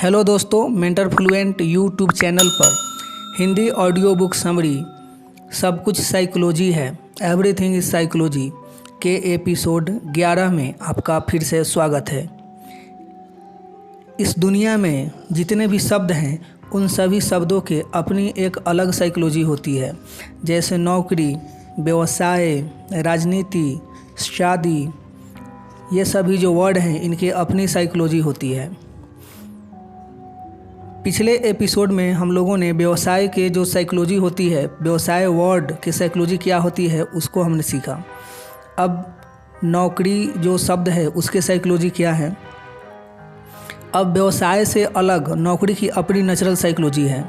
Hello दोस्तों, mentor fluent YouTube channel पर Hindi audio book summary सब कुछ साइकोलॉजी है, एवरीथिंग इज साइकोलॉजी के एपिसोड 11 में आपका फिर से स्वागत है। इस दुनिया में जितने भी शब्द हैं उन सभी शब्दों के अपनी एक अलग साइकोलॉजी होती है। जैसे नौकरी, व्यवसाय, राजनीति, शादी, ये सभी जो वर्ड हैं इनकी अपनी साइकोलॉजी होती है। पिछले एपिसोड में हम लोगों ने व्यवसाय के जो साइकोलॉजी होती है, व्यवसाय वर्ड की साइकोलॉजी क्या होती है उसको हमने सीखा। अब नौकरी जो शब्द है उसके साइकोलॉजी क्या है। अब व्यवसाय से अलग नौकरी की अपनी नेचुरल साइकोलॉजी है।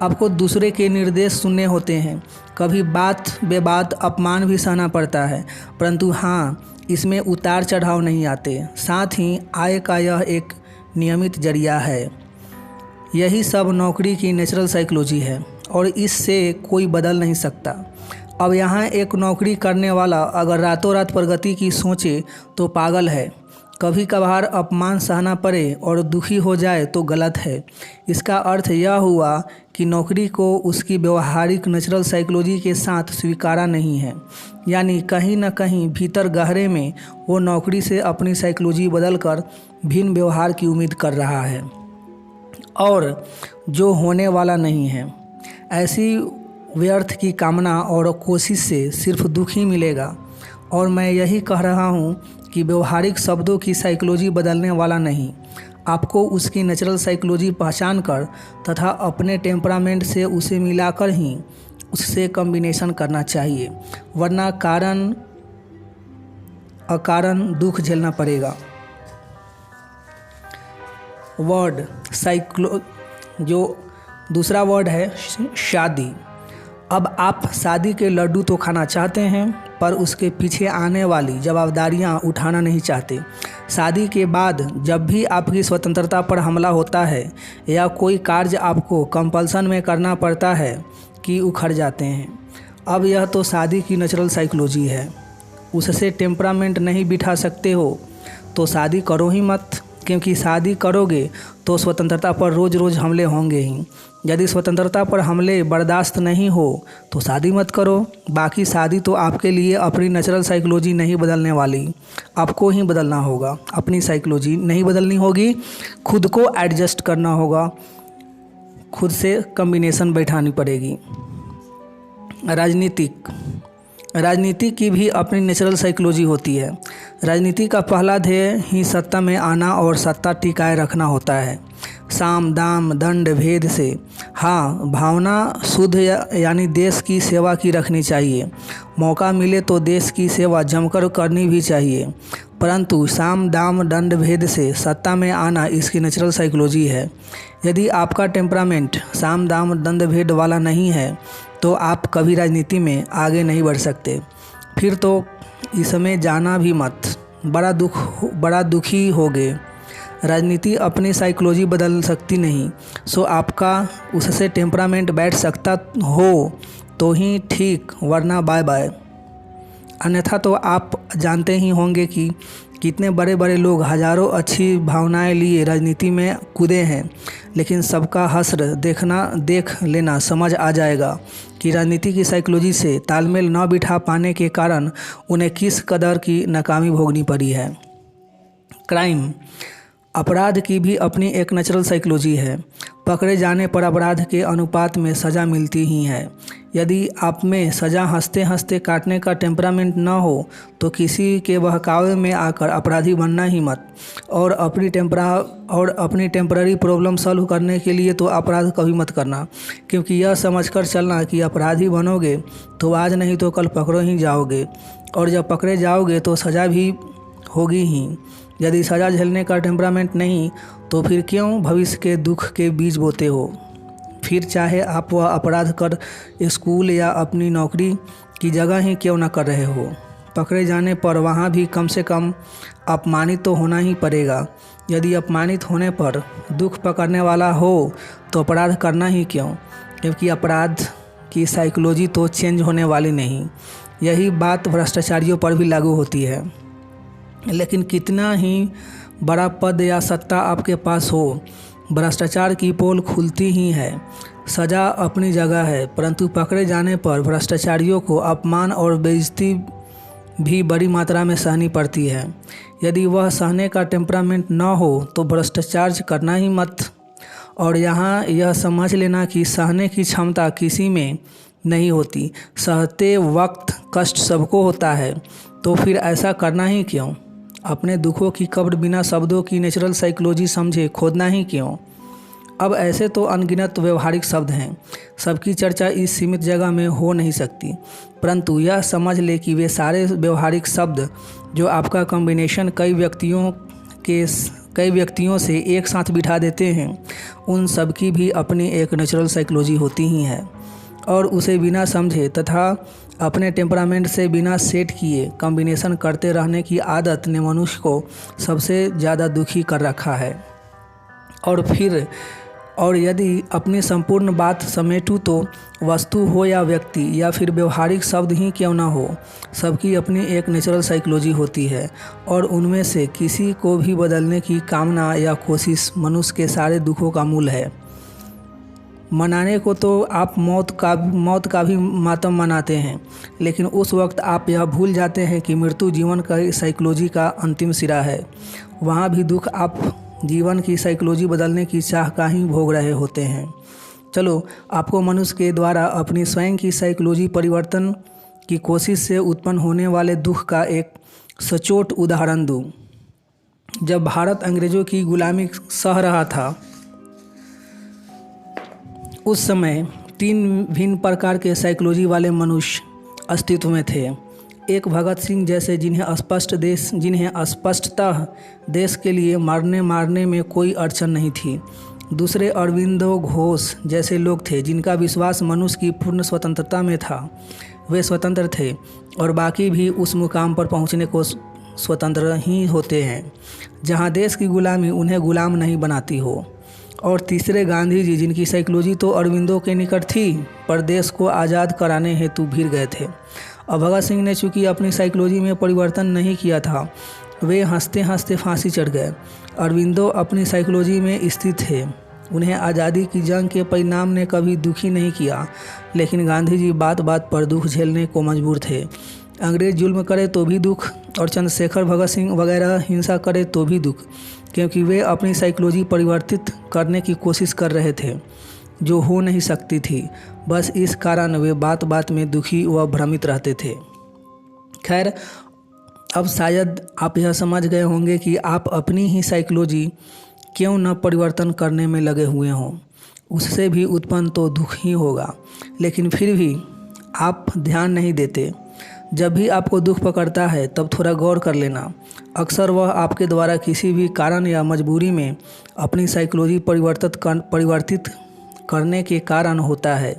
आपको दूसरे के निर्देश सुनने होते हैं, कभी बात बेबात अपमान भी सहना पड़ता है, परंतु हाँ, इसमें उतार चढ़ाव नहीं आते। साथ ही आय का यह एक नियमित जरिया है। यही सब नौकरी की नेचुरल साइकोलॉजी है और इससे कोई बदल नहीं सकता। अब यहाँ एक नौकरी करने वाला अगर रातों रात प्रगति की सोचे तो पागल है। कभी कभार अपमान सहना पड़े और दुखी हो जाए तो गलत है। इसका अर्थ यह हुआ कि नौकरी को उसकी व्यवहारिक नेचुरल साइकोलॉजी के साथ स्वीकारा नहीं है, यानी कहीं न कहीं भीतर गहरे में वो नौकरी से अपनी साइकोलॉजी बदलकर भिन्न व्यवहार की उम्मीद कर रहा है और जो होने वाला नहीं है। ऐसी व्यर्थ की कामना और कोशिश से सिर्फ दुख ही मिलेगा। और मैं यही कह रहा हूँ कि व्यवहारिक शब्दों की साइकोलॉजी बदलने वाला नहीं, आपको उसकी नेचुरल साइकोलॉजी पहचान कर तथा अपने टेम्परामेंट से उसे मिलाकर ही उससे कॉम्बिनेशन करना चाहिए, वरना कारण अकारण दुख झेलना पड़ेगा। वर्ड जो दूसरा वर्ड है शादी। अब आप शादी के लड्डू तो खाना चाहते हैं पर उसके पीछे आने वाली जवाबदारियां उठाना नहीं चाहते। शादी के बाद जब भी आपकी स्वतंत्रता पर हमला होता है या कोई कार्य आपको कंपल्सन में करना पड़ता है कि उखड़ जाते हैं। अब यह तो शादी की नेचुरल साइकोलॉजी है, उससे टेम्परामेंट नहीं बिठा सकते हो तो शादी करो ही मत, क्योंकि शादी करोगे तो स्वतंत्रता पर रोज़ रोज़ हमले होंगे ही। यदि स्वतंत्रता पर हमले बर्दाश्त नहीं हो तो शादी मत करो। बाकी शादी तो आपके लिए अपनी नेचुरल साइकोलॉजी नहीं बदलने वाली, आपको ही बदलना होगा। अपनी साइकोलॉजी नहीं बदलनी होगी, खुद को एडजस्ट करना होगा, खुद से कॉम्बिनेशन बैठानी पड़ेगी। राजनीति की भी अपनी नेचुरल साइकोलॉजी होती है। राजनीति का पहला ध्येय ही सत्ता में आना और सत्ता टिकाए रखना होता है। साम दाम दंड भेद से हाँ, भावना शुद्ध यानी देश की सेवा की रखनी चाहिए। मौका मिले तो देश की सेवा जमकर करनी भी चाहिए, परंतु साम दाम दंड भेद से सत्ता में आना इसकी नेचुरल साइकोलॉजी है। यदि आपका टेम्परामेंट साम दाम दंड भेद वाला नहीं है तो आप कभी राजनीति में आगे नहीं बढ़ सकते। फिर तो इसमें जाना भी मत, बड़ा दुखी होगे। राजनीति अपनी साइकोलॉजी बदल सकती नहीं, सो आपका उससे टेम्परामेंट बैठ सकता हो तो ही ठीक, वरना बाय बाय। अन्यथा तो आप जानते ही होंगे कि कितने बड़े बड़े लोग हजारों अच्छी भावनाएं लिए राजनीति में कूदे हैं, लेकिन सबका हश्र देख लेना समझ आ जाएगा कि राजनीति की साइकोलॉजी से तालमेल न बिठा पाने के कारण उन्हें किस कदर की नाकामी भोगनी पड़ी है। क्राइम, अपराध की भी अपनी एक नेचुरल साइकोलॉजी है। पकड़े जाने पर अपराध के अनुपात में सज़ा मिलती ही है। यदि आप में सज़ा हंसते हंसते काटने का टेम्परामेंट न हो तो किसी के बहकावे में आकर अपराधी बनना ही मत। और अपनी टेम्पररी प्रॉब्लम सॉल्व करने के लिए तो अपराध कभी मत करना, क्योंकि यह समझकर चलना कि अपराधी बनोगे तो आज नहीं तो कल पकड़ो ही जाओगे, और जब पकड़े जाओगे तो सज़ा भी होगी ही। यदि सज़ा झेलने का टेम्परामेंट नहीं तो फिर क्यों भविष्य के दुख के बीज बोते हो। फिर चाहे आप वह अपराध कर स्कूल या अपनी नौकरी की जगह ही क्यों न कर रहे हो, पकड़े जाने पर वहाँ भी कम से कम अपमानित तो होना ही पड़ेगा। यदि अपमानित होने पर दुख पकड़ने वाला हो तो अपराध करना ही क्यों, क्योंकि अपराध की साइकोलॉजी तो चेंज होने वाली नहीं। यही बात भ्रष्टाचारियों पर भी लागू होती है। लेकिन कितना ही बड़ा पद या सत्ता आपके पास हो, भ्रष्टाचार की पोल खुलती ही है। सज़ा अपनी जगह है, परंतु पकड़े जाने पर भ्रष्टाचारियों को अपमान और बेइज्जती भी बड़ी मात्रा में सहनी पड़ती है। यदि वह सहने का टेम्परामेंट न हो तो भ्रष्टाचार करना ही मत। और यहाँ यह समझ लेना कि सहने की क्षमता किसी में नहीं होती। सहते वक्त कष्ट सबको होता है, तो फिर ऐसा करना ही क्यों? अपने दुखों की कब्र बिना शब्दों की नेचुरल साइकोलॉजी समझे खोदना ही क्यों? अब ऐसे तो अनगिनत व्यवहारिक शब्द हैं, सबकी चर्चा इस सीमित जगह में हो नहीं सकती, परंतु यह समझ ले कि वे सारे व्यवहारिक शब्द जो आपका कॉम्बिनेशन कई व्यक्तियों से एक साथ बिठा देते हैं, उन सब की भी अपनी एक नेचुरल साइकोलॉजी होती ही है। और उसे बिना समझे तथा अपने टेम्परामेंट से बिना सेट किए कॉम्बिनेशन करते रहने की आदत ने मनुष्य को सबसे ज़्यादा दुखी कर रखा है। और यदि अपनी संपूर्ण बात समेटूं तो वस्तु हो या व्यक्ति या फिर व्यवहारिक शब्द ही क्यों ना हो, सबकी अपनी एक नेचुरल साइकोलॉजी होती है और उनमें से किसी को भी बदलने की कामना या कोशिश मनुष्य के सारे दुखों का मूल है। मनाने को तो आप मौत का भी मातम मनाते हैं, लेकिन उस वक्त आप यह भूल जाते हैं कि मृत्यु जीवन का साइकोलॉजी का अंतिम सिरा है। वहाँ भी दुख आप जीवन की साइकोलॉजी बदलने की चाह का ही भोग रहे होते हैं। चलो आपको मनुष्य के द्वारा अपनी स्वयं की साइकोलॉजी परिवर्तन की कोशिश से उत्पन्न होने वाले दुख का एक सचोट उदाहरण दूँ। जब भारत अंग्रेज़ों की गुलामी सह रहा था, उस समय 3 भिन्न प्रकार के साइकोलॉजी वाले मनुष्य अस्तित्व में थे। एक भगत सिंह जैसे जिन्हें स्पष्टतः देश के लिए मारने में कोई अड़चन नहीं थी। दूसरे अरविंदो घोष जैसे लोग थे जिनका विश्वास मनुष्य की पूर्ण स्वतंत्रता में था। वे स्वतंत्र थे और बाकी भी उस मुकाम पर पहुंचने को स्वतंत्र ही होते हैं जहां देश की गुलामी उन्हें गुलाम नहीं बनाती हो। और तीसरे गांधी जी, जिनकी साइकोलॉजी तो अरविंदो के निकट थी पर देश को आज़ाद कराने हेतु भीड़ गए थे। अब भगत सिंह ने चूँकि अपनी साइकोलॉजी में परिवर्तन नहीं किया था, वे हंसते हंसते फांसी चढ़ गए। अरविंदो अपनी साइकोलॉजी में स्थित थे। उन्हें आज़ादी की जंग के परिणाम ने कभी दुखी नहीं किया, लेकिन गांधी जी बात बात पर दुख झेलने को मजबूर थे। अंग्रेज जुल्म करे तो भी दुख और चंद्रशेखर भगत सिंह वगैरह हिंसा करे तो भी दुख, क्योंकि वे अपनी साइकोलॉजी परिवर्तित करने की कोशिश कर रहे थे जो हो नहीं सकती थी। बस इस कारण वे बात बात में दुखी व भ्रमित रहते थे। खैर, अब शायद आप यह समझ गए होंगे कि आप अपनी ही साइकोलॉजी क्यों न परिवर्तन करने में लगे हुए हों। उससे भी उत्पन्न तो दुख ही होगा, लेकिन फिर भी आप ध्यान नहीं देते। जब भी आपको दुख पकड़ता है तब थोड़ा गौर कर लेना। अक्सर वह आपके द्वारा किसी भी कारण या मजबूरी में अपनी साइकोलॉजी परिवर्तित करने के कारण होता है।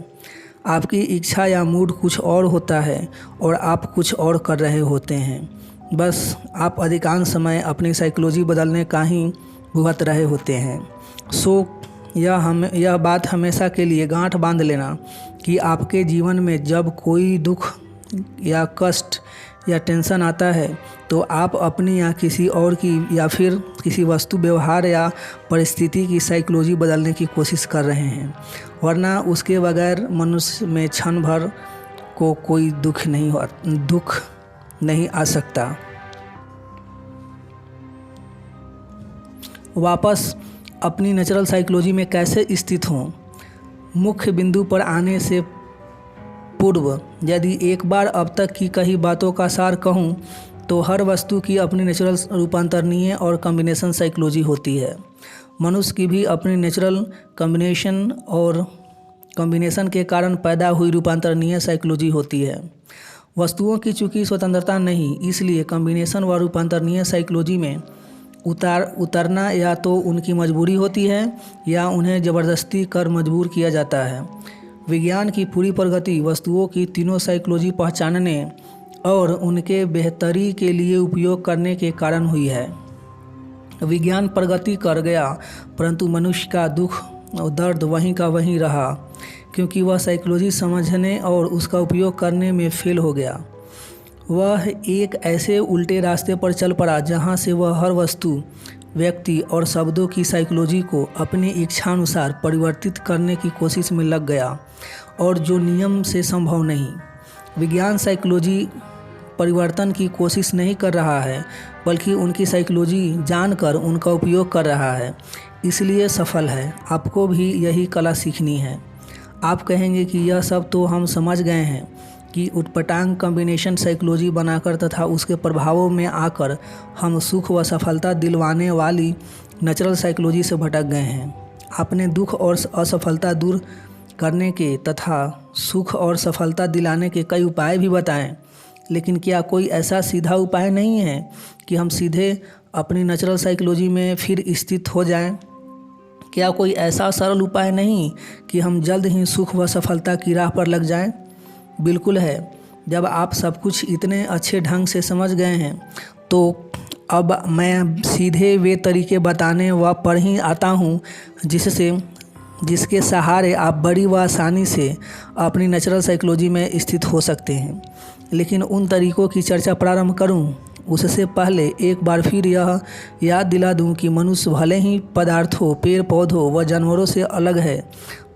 आपकी इच्छा या मूड कुछ और होता है और आप कुछ और कर रहे होते हैं। बस आप अधिकांश समय अपनी साइकोलॉजी बदलने का ही भुगत रहे होते हैं। सो यह बात हमेशा के लिए गांठ बांध लेना कि आपके जीवन में जब कोई दुख या कष्ट या टेंशन आता है तो आप अपनी या किसी और की या फिर किसी वस्तु, व्यवहार या परिस्थिति की साइकोलॉजी बदलने की कोशिश कर रहे हैं, वरना उसके बगैर मनुष्य में क्षण भर को कोई दुख नहीं आ सकता। वापस अपनी नेचुरल साइकोलॉजी में कैसे स्थित हों? मुख्य बिंदु पर आने से पूर्व यदि एक बार अब तक की कही बातों का सार कहूँ तो हर वस्तु की अपनी नेचुरल रूपांतरणीय और कॉम्बिनेशन साइकोलॉजी होती है। मनुष्य की भी अपनी नेचुरल कॉम्बिनेशन और कॉम्बिनेशन के कारण पैदा हुई रूपांतरणीय साइकोलॉजी होती है। वस्तुओं की चूँकि स्वतंत्रता नहीं, इसलिए कॉम्बिनेशन व रूपांतरणीय साइकोलॉजी में उतरना या तो उनकी मजबूरी होती है या उन्हें ज़बरदस्ती कर मजबूर किया जाता है। विज्ञान की पूरी प्रगति वस्तुओं की तीनों साइकोलॉजी पहचानने और उनके बेहतरी के लिए उपयोग करने के कारण हुई है। विज्ञान प्रगति कर गया, परंतु मनुष्य का दुख और दर्द वहीं का वहीं रहा, क्योंकि वह साइकोलॉजी समझने और उसका उपयोग करने में फेल हो गया। वह एक ऐसे उल्टे रास्ते पर चल पड़ा जहां से वह हर वस्तु, व्यक्ति और शब्दों की साइकोलॉजी को अपनी इच्छानुसार परिवर्तित करने की कोशिश में लग गया, और जो नियम से संभव नहीं। विज्ञान साइकोलॉजी परिवर्तन की कोशिश नहीं कर रहा है, बल्कि उनकी साइकोलॉजी जानकर उनका उपयोग कर रहा है, इसलिए सफल है। आपको भी यही कला सीखनी है। आप कहेंगे कि यह सब तो हम समझ गए हैं कि उटपटांग कॉम्बिनेशन साइकोलॉजी बनाकर तथा उसके प्रभावों में आकर हम सुख व सफलता दिलवाने वाली नेचुरल साइकोलॉजी से भटक गए हैं। आपने दुख और असफलता दूर करने के तथा सुख और सफलता दिलाने के कई उपाय भी बताएं, लेकिन क्या कोई ऐसा सीधा उपाय नहीं है कि हम सीधे अपनी नेचुरल साइकोलॉजी में फिर स्थित हो जाएं? क्या कोई ऐसा सरल उपाय नहीं कि हम जल्द ही सुख व सफलता की राह पर लग जाएं? बिल्कुल है। जब आप सब कुछ इतने अच्छे ढंग से समझ गए हैं तो अब मैं सीधे वे तरीके बताने व पर ही आता हूँ जिसके सहारे आप बड़ी व आसानी से अपनी नेचुरल साइकोलॉजी में स्थित हो सकते हैं। लेकिन उन तरीकों की चर्चा प्रारंभ करूं उससे पहले एक बार फिर यह याद दिला दूं कि मनुष्य भले ही पदार्थों, पेड़ पौधों व जानवरों से अलग है,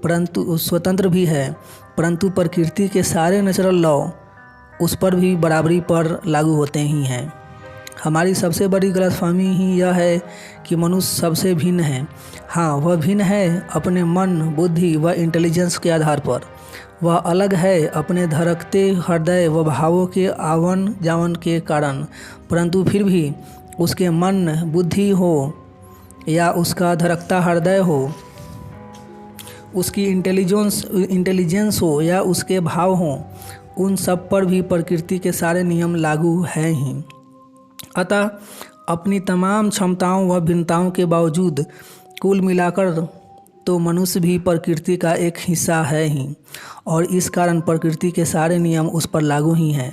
परंतु स्वतंत्र भी है, परंतु प्रकृति के सारे नेचुरल लॉ उस पर भी बराबरी पर लागू होते ही हैं। हमारी सबसे बड़ी गलतफहमी ही यह है कि मनुष्य सबसे भिन्न है। हाँ, वह भिन्न है अपने मन, बुद्धि व इंटेलिजेंस के आधार पर। वह अलग है अपने धड़कते हृदय व भावों के आवन जावन के कारण, परंतु फिर भी उसके मन, बुद्धि हो या उसका धड़कता हृदय हो, उसकी इंटेलिजेंस हो या उसके भाव हों, उन सब पर भी प्रकृति के सारे नियम लागू हैं ही। अतः अपनी तमाम क्षमताओं व भिन्नताओं के बावजूद कुल मिलाकर तो मनुष्य भी प्रकृति का एक हिस्सा है ही, और इस कारण प्रकृति के सारे नियम उस पर लागू ही हैं।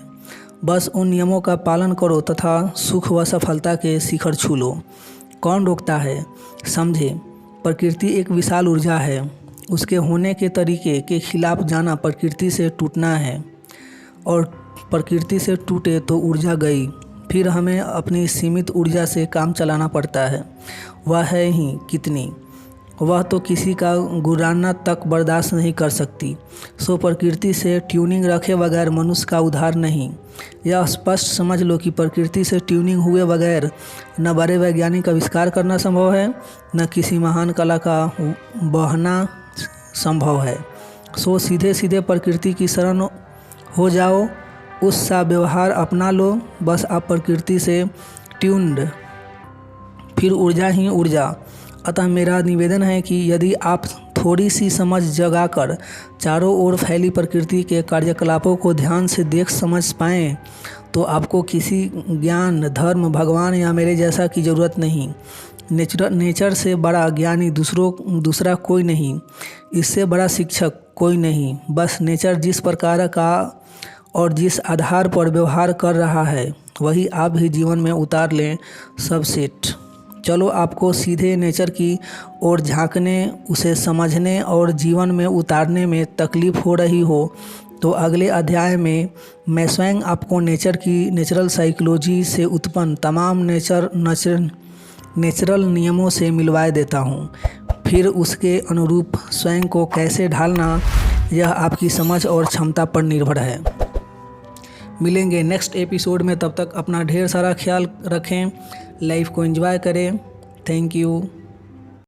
बस उन नियमों का पालन करो तथा सुख व सफलता के शिखर छू लो। कौन रोकता है? समझे, प्रकृति एक विशाल ऊर्जा है। उसके होने के तरीके के खिलाफ जाना प्रकृति से टूटना है, और प्रकृति से टूटे तो ऊर्जा गई। फिर हमें अपनी सीमित ऊर्जा से काम चलाना पड़ता है। वह है ही कितनी, वह तो किसी का गुराना तक बर्दाश्त नहीं कर सकती। सो प्रकृति से ट्यूनिंग रखे बगैर मनुष्य का उद्धार नहीं। यह स्पष्ट समझ लो कि प्रकृति से ट्यूनिंग हुए बगैर न बड़े वैज्ञानिक आविष्कार करना संभव है, न किसी महान कला का बहना संभव है। सो सीधे सीधे प्रकृति की शरण हो जाओ, उसका व्यवहार अपना लो। बस आप प्रकृति से ट्यून्ड, फिर ऊर्जा ही ऊर्जा। अतः मेरा निवेदन है कि यदि आप थोड़ी सी समझ जगाकर चारों ओर फैली प्रकृति के कार्यकलापों को ध्यान से देख समझ पाएँ तो आपको किसी ज्ञान, धर्म, भगवान या मेरे जैसा की ज़रूरत नहीं। नेचर से बड़ा ज्ञानी दूसरा कोई नहीं, इससे बड़ा शिक्षक कोई नहीं। बस नेचर जिस प्रकार का और जिस आधार पर व्यवहार कर रहा है वही आप भी जीवन में उतार लें। सब सेट। चलो, आपको सीधे नेचर की ओर झांकने, उसे समझने और जीवन में उतारने में तकलीफ हो रही हो तो अगले अध्याय में मैं स्वयं आपको नेचुरल साइकोलॉजी से उत्पन्न तमाम नेचुरल नियमों से मिलवाए देता हूँ। फिर उसके अनुरूप स्वयं को कैसे ढालना, यह आपकी समझ और क्षमता पर निर्भर है। मिलेंगे नेक्स्ट एपिसोड में। तब तक अपना ढेर सारा ख्याल रखें, लाइफ को एंजॉय करें। Thank you.